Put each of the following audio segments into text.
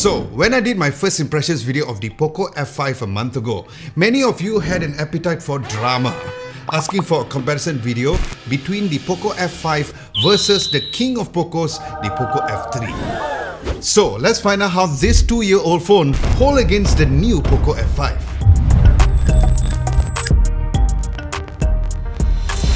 So, when I did my first impressions video of the Poco F5 a month ago, many of you had an appetite for drama, asking for a comparison video between the Poco F5 versus the king of Pocos, the Poco F3. So, let's find out how this 2-year-old phone hold against the new Poco F5.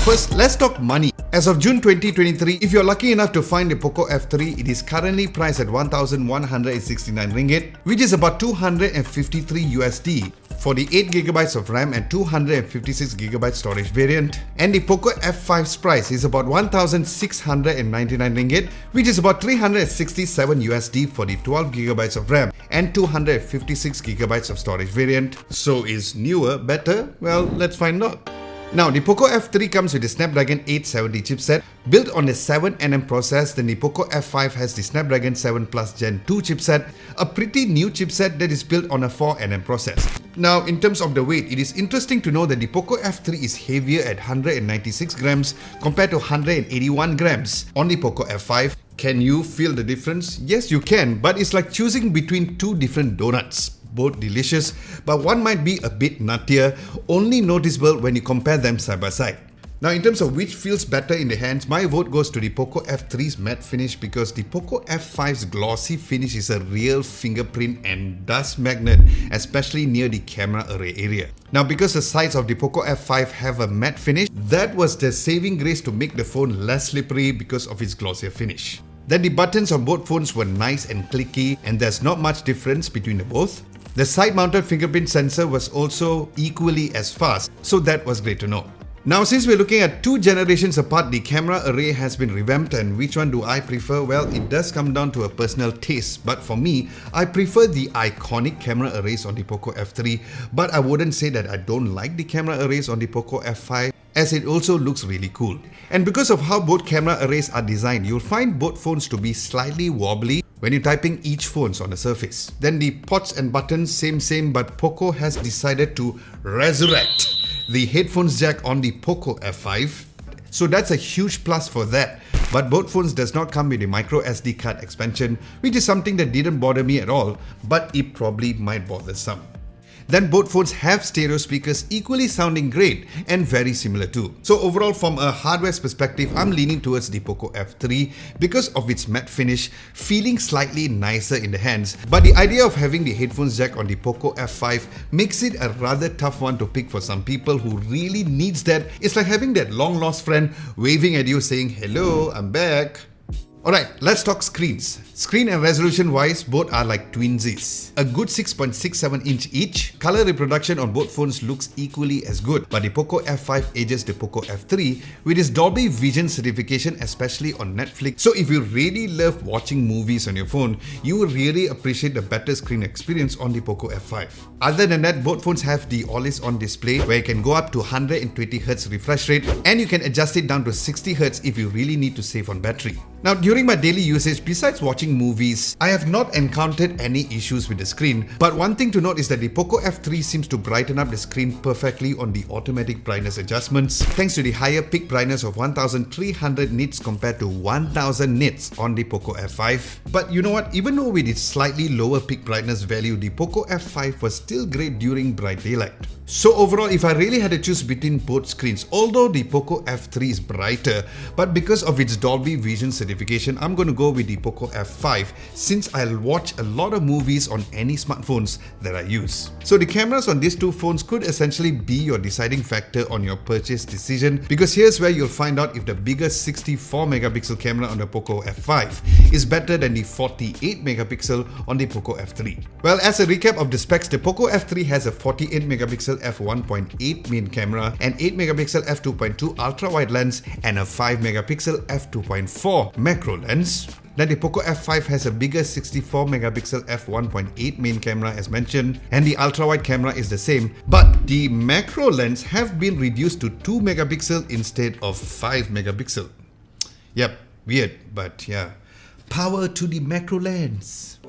First, let's talk money. As of June 2023, if you're lucky enough to find the Poco F3, it is currently priced at 1,169 ringgit, which is about 253 USD for the 8GB of RAM and 256GB storage variant. And the Poco F5's price is about 1,699 ringgit, which is about 367 USD for the 12GB of RAM and 256GB of storage variant. So is newer better? Well, let's find out. Now, the Poco F3 comes with the Snapdragon 870 chipset. Built on the 7nm process, then the Poco F5 has the Snapdragon 7 Plus Gen 2 chipset, a pretty new chipset that is built on a 4nm process. Now, in terms of the weight, it is interesting to know that the Poco F3 is heavier at 196 grams compared to 181 grams on the Poco F5. Can you feel the difference? Yes, you can, but it's like choosing between two different donuts. Both delicious, but one might be a bit nuttier, only noticeable when you compare them side by side. Now, in terms of which feels better in the hands, my vote goes to the Poco F3's matte finish because the Poco F5's glossy finish is a real fingerprint and dust magnet, especially near the camera array area. Now, because the sides of the Poco F5 have a matte finish, that was the saving grace to make the phone less slippery because of its glossier finish. Then the buttons on both phones were nice and clicky, and there's not much difference between the both. The side-mounted fingerprint sensor was also equally as fast, so that was great to know. Now, since we're looking at 2 generations apart, the camera array has been revamped, and which one do I prefer? Well, it does come down to a personal taste, but for me, I prefer the iconic camera arrays on the Poco F3, but I wouldn't say that I don't like the camera arrays on the Poco F5, as it also looks really cool. And because of how both camera arrays are designed, you'll find both phones to be slightly wobbly when you're typing each phones on the surface. Then the ports and buttons, same, but Poco has decided to resurrect the headphones jack on the Poco F5. So that's a huge plus for that. But both phones does not come with a micro SD card expansion, which is something that didn't bother me at all, but it probably might bother some. Then both phones have stereo speakers equally sounding great and very similar too. So overall, from a hardware perspective, I'm leaning towards the Poco F3 because of its matte finish, feeling slightly nicer in the hands. But the idea of having the headphones jack on the Poco F5 makes it a rather tough one to pick for some people who really needs that. It's like having that long lost friend waving at you saying, "Hello, I'm back." Alright, let's talk screens. Screen and resolution wise, both are like twinsies. A good 6.67 inch each. Color reproduction on both phones looks equally as good, but the Poco F5 edges the Poco F3 with its Dolby Vision certification, especially on Netflix. So if you really love watching movies on your phone, you will really appreciate the better screen experience on the Poco F5. Other than that, both phones have the always-on display where you can go up to 120Hz refresh rate, and you can adjust it down to 60Hz if you really need to save on battery. Now, during my daily usage, besides watching movies, I have not encountered any issues with the screen. But one thing to note is that the Poco F3 seems to brighten up the screen perfectly on the automatic brightness adjustments, thanks to the higher peak brightness of 1300 nits compared to 1000 nits on the Poco F5. But you know what? Even though with its slightly lower peak brightness value, the Poco F5 was still great during bright daylight. So overall, if I really had to choose between both screens, although the Poco F3 is brighter, but because of its Dolby Vision certification, I'm going to go with the Poco F5 since I'll watch a lot of movies on any smartphones that I use. So the cameras on these two phones could essentially be your deciding factor on your purchase decision, because here's where you'll find out if the bigger 64 megapixel camera on the Poco F5 is better than the 48 megapixel on the Poco F3. Well, as a recap of the specs, the Poco F3 has a 48 megapixel f1.8 main camera, an 8 megapixel f2.2 ultra wide lens, and a 5 megapixel f2.4 macro lens. Then the Poco F5 has a bigger 64 megapixel f1.8 main camera as mentioned, and the ultra wide camera is the same, but the macro lens have been reduced to 2 megapixel instead of 5 megapixel. Yep, weird, but yeah. Power to the macro lens.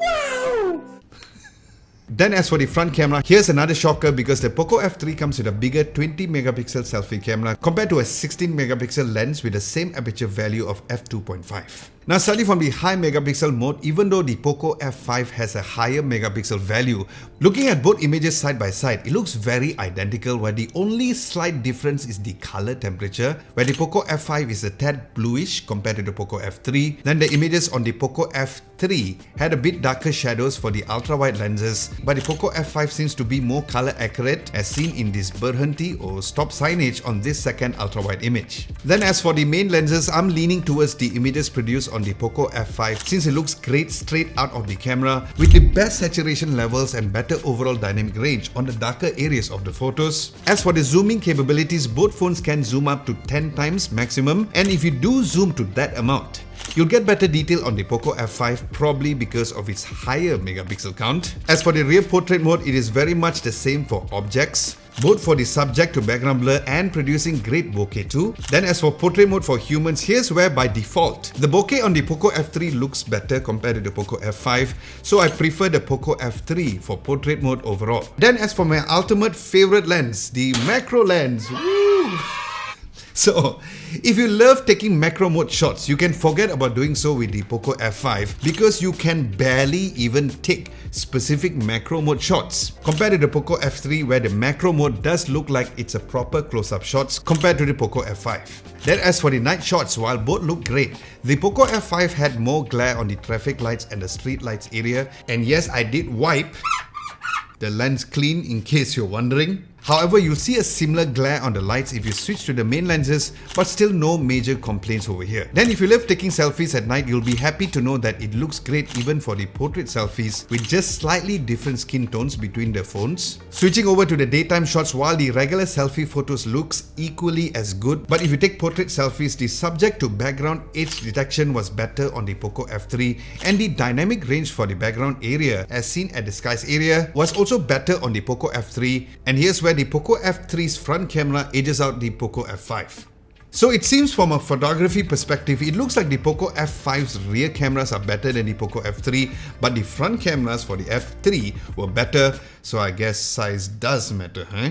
Then as for the front camera, here's another shocker because the Poco F3 comes with a bigger 20 megapixel selfie camera compared to a 16 megapixel lens with the same aperture value of f2.5. Now, starting from the high megapixel mode, even though the Poco F5 has a higher megapixel value, looking at both images side by side, it looks very identical, where the only slight difference is the color temperature, where the Poco F5 is a tad bluish compared to the Poco F3. Then the images on the Poco F3 had a bit darker shadows for the ultra-wide lenses, but the Poco F5 seems to be more color accurate, as seen in this burgundy or stop signage on this second ultra-wide image. Then as for the main lenses, I'm leaning towards the images produced on the Poco F5 since it looks great straight out of the camera with the best saturation levels and better overall dynamic range on the darker areas of the photos. As for the zooming capabilities, both phones can zoom up to 10 times maximum, and if you do zoom to that amount, you'll get better detail on the Poco F5, probably because of its higher megapixel count. As for the rear portrait mode, it is very much the same for objects, both for the subject to background blur and producing great bokeh too. Then as for portrait mode for humans, here's where by default, the bokeh on the Poco F3 looks better compared to the Poco F5, so I prefer the Poco F3 for portrait mode overall. Then as for my ultimate favorite lens, the macro lens, woo! So, if you love taking macro mode shots, you can forget about doing so with the Poco F5 because you can barely even take specific macro mode shots compared to the Poco F3, where the macro mode does look like it's a proper close-up shots compared to the Poco F5. Then as for the night shots, while both look great, the Poco F5 had more glare on the traffic lights and the street lights area, and yes, I did wipe the lens clean in case you're wondering. However, you'll see a similar glare on the lights if you switch to the main lenses, but still no major complaints over here. Then if you love taking selfies at night, you'll be happy to know that it looks great even for the portrait selfies with just slightly different skin tones between the phones. Switching over to the daytime shots, while the regular selfie photos looks equally as good, but if you take portrait selfies, the subject to background edge detection was better on the Poco F3, and the dynamic range for the background area, as seen at the skies area, was also better on the Poco F3, and here's where the Poco F3's front camera edges out the Poco F5. So it seems from a photography perspective, it looks like the Poco F5's rear cameras are better than the Poco F3, but the front cameras for the F3 were better, so I guess size does matter, huh?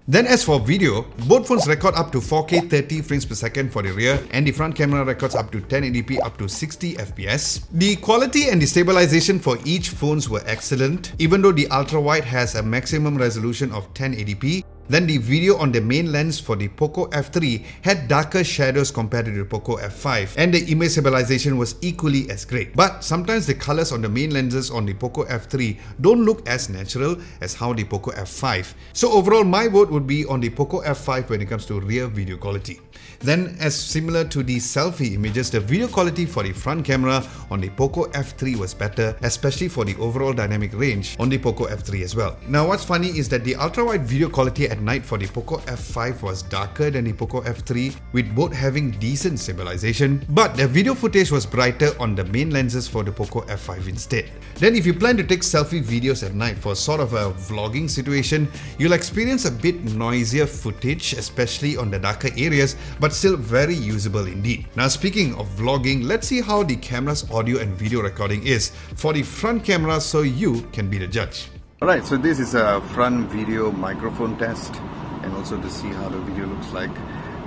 Then as for video, both phones record up to 4K 30 frames per second for the rear, and the front camera records up to 1080p up to 60 FPS. The quality and the stabilization for each phones were excellent, even though the ultra-wide has a maximum resolution of 1080p. Then the video on the main lens for the Poco F3 had darker shadows compared to the Poco F5, and the image stabilization was equally as great. But sometimes the colors on the main lenses on the Poco F3 don't look as natural as how the Poco F5. So overall, my vote would be on the Poco F5 when it comes to rear video quality. Then, as similar to the selfie images, the video quality for the front camera on the Poco F3 was better, especially for the overall dynamic range on the Poco F3 as well. Now what's funny is that the ultra-wide video quality at night for the Poco F5 was darker than the Poco F3, with both having decent stabilization, but the video footage was brighter on the main lenses for the Poco F5 instead. Then if you plan to take selfie videos at night for sort of a vlogging situation, you'll experience a bit noisier footage, especially on the darker areas, but still very usable indeed. Now speaking of vlogging, let's see how the camera's audio and video recording is for the front camera so you can be the judge. Alright, so this is a front video microphone test, and also to see how the video looks like.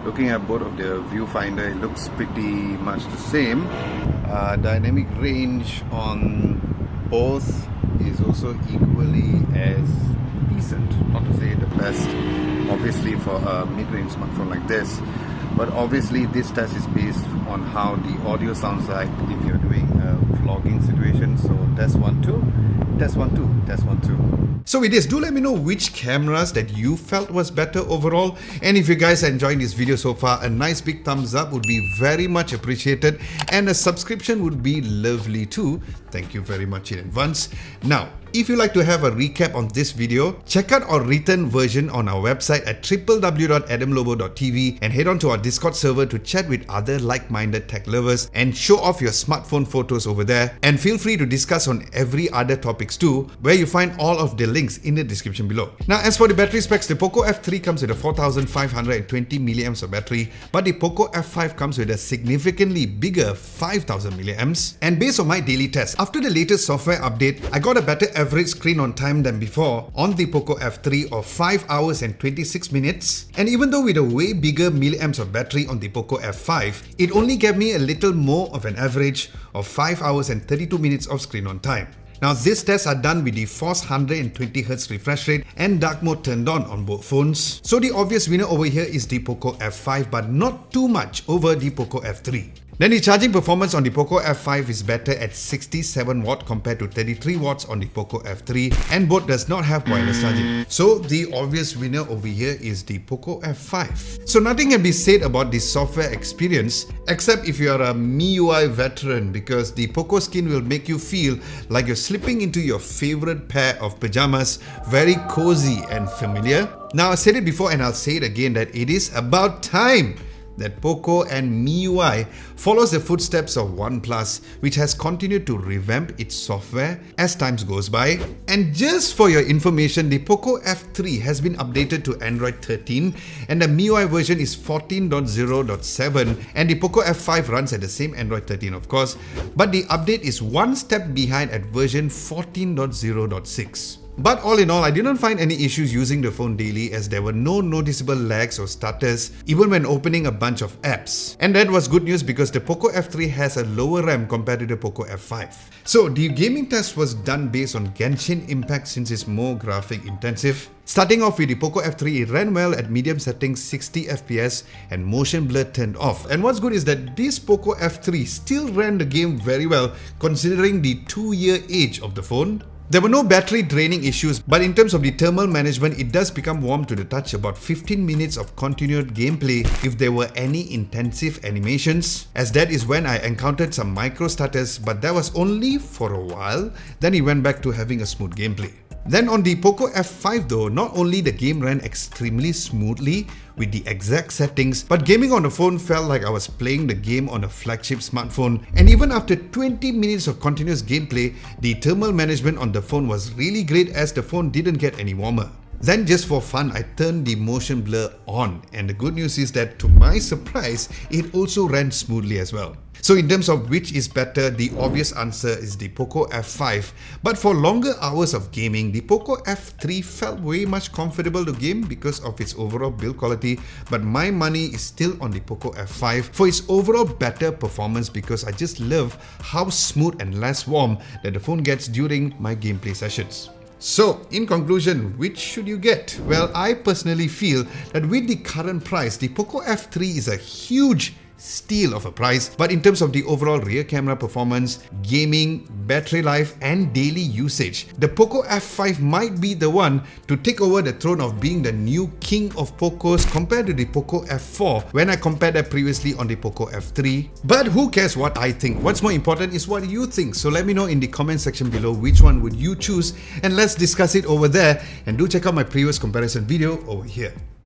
Looking at both of the viewfinder, it looks pretty much the same. Dynamic range on both is also equally as decent, not to say the best, obviously for a mid-range smartphone like this. But obviously this test is based on how the audio sounds like if you're doing a vlogging situation. So test 1, 2, test 1, 2, test 1, 2. So with this, do let me know which cameras that you felt was better overall. And if you guys are enjoying this video so far, a nice big thumbs up would be very much appreciated, and a subscription would be lovely too. Thank you very much in advance. Now, if you'd like to have a recap on this video, check out our written version on our website at www.adamlobo.tv and head on to our Discord server to chat with other like-minded tech lovers and show off your smartphone photos over there. And feel free to discuss on every other topic X2, where you find all of the links in the description below. Now, as for the battery specs, the Poco F3 comes with a 4520 mAh of battery, but the Poco F5 comes with a significantly bigger 5000 mAh. And based on my daily test, after the latest software update, I got a better average screen on time than before on the Poco F3 of 5 hours and 26 minutes. And even though with a way bigger milliamps of battery on the Poco F5, it only gave me a little more of an average of 5 hours and 32 minutes of screen on time. Now, these tests are done with the Force 120Hz refresh rate and dark mode turned on both phones. So the obvious winner over here is the Poco F5, but not too much over the Poco F3. Then the charging performance on the Poco F5 is better at 67 watt compared to 33 watts on the Poco F3, and both does not have wireless charging. So the obvious winner over here is the Poco F5. So nothing can be said about the software experience except if you are a MIUI veteran, because the Poco skin will make you feel like you're slipping into your favorite pair of pajamas, very cozy and familiar. Now, I said it before and I'll say it again that it is about time that Poco and MIUI follows the footsteps of OnePlus, which has continued to revamp its software as time goes by. And just for your information, the Poco F3 has been updated to Android 13 and the MIUI version is 14.0.7, and the Poco F5 runs at the same Android 13 of course, but the update is one step behind at version 14.0.6. But all in all, I didn't find any issues using the phone daily, as there were no noticeable lags or stutters even when opening a bunch of apps. And that was good news because the Poco F3 has a lower RAM compared to the Poco F5. So the gaming test was done based on Genshin Impact since it's more graphic intensive. Starting off with the Poco F3, it ran well at medium settings, 60 FPS and motion blur turned off. And what's good is that this Poco F3 still ran the game very well considering the 2-year age of the phone. There were no battery draining issues, but in terms of the thermal management, it does become warm to the touch about 15 minutes of continued gameplay if there were any intensive animations, as that is when I encountered some micro stutters, but that was only for a while, then it went back to having a smooth gameplay. Then on the Poco F5 though, not only the game ran extremely smoothly with the exact settings, but gaming on the phone felt like I was playing the game on a flagship smartphone. And even after 20 minutes of continuous gameplay, the thermal management on the phone was really great, as the phone didn't get any warmer. Then just for fun, I turned the motion blur on, and the good news is that to my surprise, it also ran smoothly as well. So in terms of which is better, the obvious answer is the Poco F5. But for longer hours of gaming, the Poco F3 felt way much comfortable to game because of its overall build quality. But my money is still on the Poco F5 for its overall better performance, because I just love how smooth and less warm that the phone gets during my gameplay sessions. So, in conclusion, which should you get? Well, I personally feel that with the current price, the Poco F3 is a huge steal of a price, but in terms of the overall rear camera performance, gaming, battery life and daily usage, the Poco F5 might be the one to take over the throne of being the new king of Pocos compared to the Poco F4 when I compared that previously on the Poco F3. But who cares what I think? What's more important is what you think. So let me know in the comment section below which one would you choose, and let's discuss it over there, and do check out my previous comparison video over here.